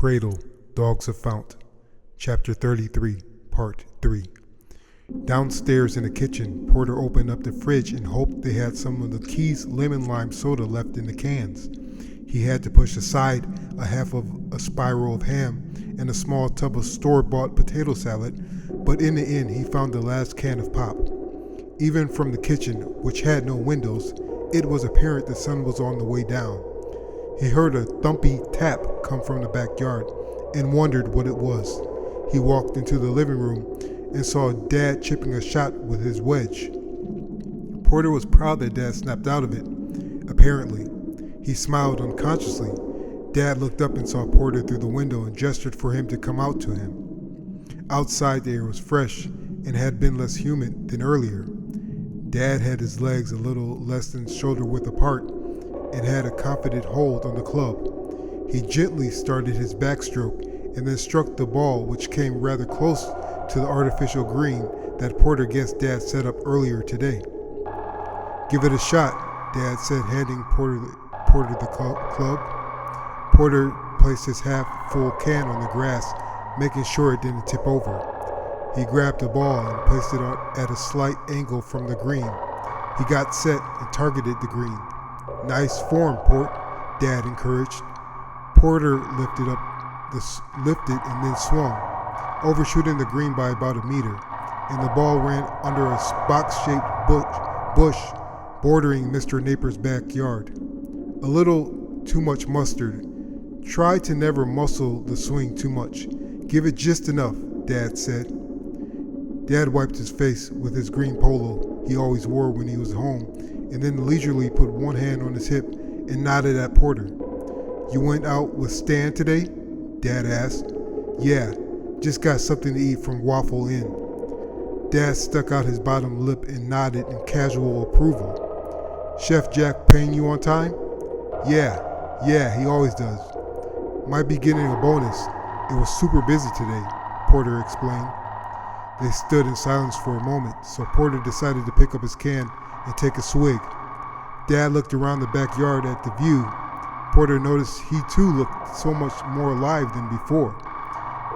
Cradle, Dogs of Fount, Chapter 33, Part 3. Downstairs in the kitchen, Porter opened up the fridge and hoped they had some of the Key's lemon lime soda left in the cans. He had to push aside a half of a spiral of ham and a small tub of store-bought potato salad, but in the end he found the last can of pop. Even from the kitchen, which had no windows, it was apparent the sun was on the way down. He heard a thumpy tap come from the backyard and wondered what it was. He walked into the living room and saw Dad chipping a shot with his wedge. Porter was proud that Dad snapped out of it, apparently. He smiled unconsciously. Dad looked up and saw Porter through the window and gestured for him to come out to him. Outside, the air was fresh and had been less humid than earlier. Dad had his legs a little less than shoulder width apart and had a confident hold on the club. He gently started his backstroke and then struck the ball, which came rather close to the artificial green that Porter guessed Dad set up earlier today. "Give it a shot," Dad said, handing Porter the club. Porter placed his half-full can on the grass, making sure it didn't tip over. He grabbed the ball and placed it at a slight angle from the green. He got set and targeted the green. "Nice form, Port," Dad encouraged. Porter lifted and then swung, overshooting the green by about a meter, and the ball ran under a box-shaped bush bordering Mr. Naper's backyard. "A little too much mustard. Try to never muscle the swing too much. Give it just enough," Dad said. Dad wiped his face with his green polo he always wore when he was home, and then leisurely put one hand on his hip and nodded at Porter. "You went out with Stan today?" Dad asked. "Yeah, just got something to eat from Waffle Inn." Dad stuck out his bottom lip and nodded in casual approval. "Chef Jack paying you on time?" Yeah, he always does. "Might be getting a bonus. It was super busy today," Porter explained. They stood in silence for a moment, so Porter decided to pick up his can and take a swig. Dad looked around the backyard at the view. Porter noticed he too looked so much more alive than before.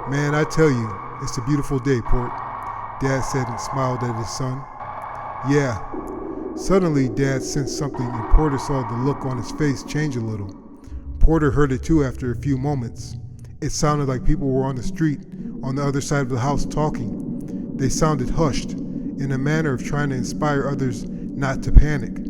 "Man, I tell you, it's a beautiful day, Port," Dad said and smiled at his son. "Yeah." Suddenly, Dad sensed something and Porter saw the look on his face change a little. Porter heard it too after a few moments. It sounded like people were on the street on the other side of the house talking. They sounded hushed, in a manner of trying to inspire others not to panic.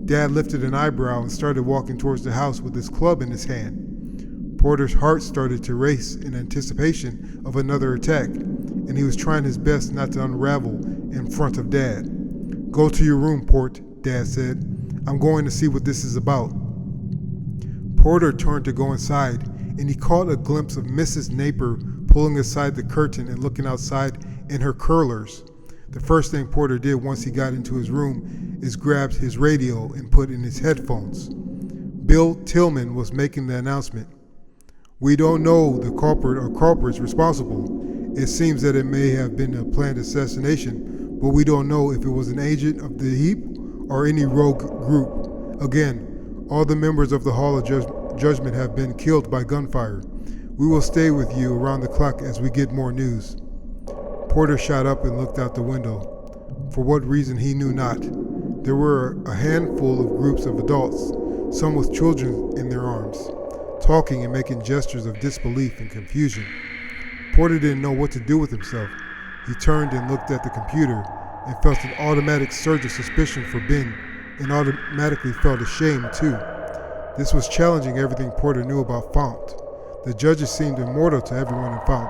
Dad lifted an eyebrow and started walking towards the house with his club in his hand. Porter's heart started to race in anticipation of another attack, and he was trying his best not to unravel in front of Dad. "Go to your room, Port," Dad said. "I'm going to see what this is about." Porter turned to go inside, and he caught a glimpse of Mrs. Naper pulling aside the curtain and looking outside in her curlers. The first thing Porter did once he got into his room is grabbed his radio and put in his headphones. Bill Tillman was making the announcement. "We don't know the culprit or culprits responsible. It seems that it may have been a planned assassination, but we don't know if it was an agent of the heap or any rogue group. Again, all the members of the Hall of Judgment have been killed by gunfire. We will stay with you around the clock as we get more news." Porter shot up and looked out the window. For what reason he knew not. There were a handful of groups of adults, some with children in their arms, talking and making gestures of disbelief and confusion. Porter didn't know what to do with himself. He turned and looked at the computer and felt an automatic surge of suspicion for Ben, and automatically felt ashamed too. This was challenging everything Porter knew about Fount. The judges seemed immortal to everyone in Fount,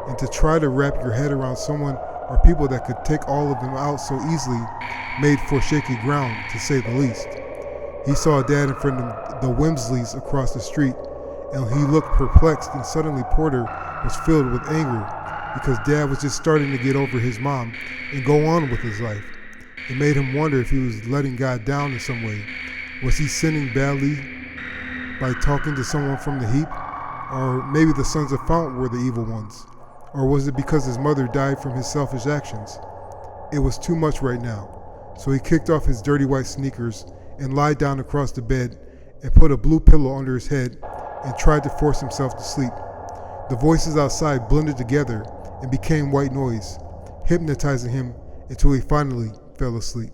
and to try to wrap your head around someone or people that could take all of them out so easily made for shaky ground, to say the least. He saw Dad in front of the Wimsleys across the street, and he looked perplexed, and suddenly Porter was filled with anger because Dad was just starting to get over his mom and go on with his life. It made him wonder if he was letting God down in some way. Was he sinning badly by talking to someone from the heap? Or maybe the sons of Fount were the evil ones? Or was it because his mother died from his selfish actions? It was too much right now, so he kicked off his dirty white sneakers and lied down across the bed and put a blue pillow under his head and tried to force himself to sleep. The voices outside blended together and became white noise, hypnotizing him until he finally fell asleep.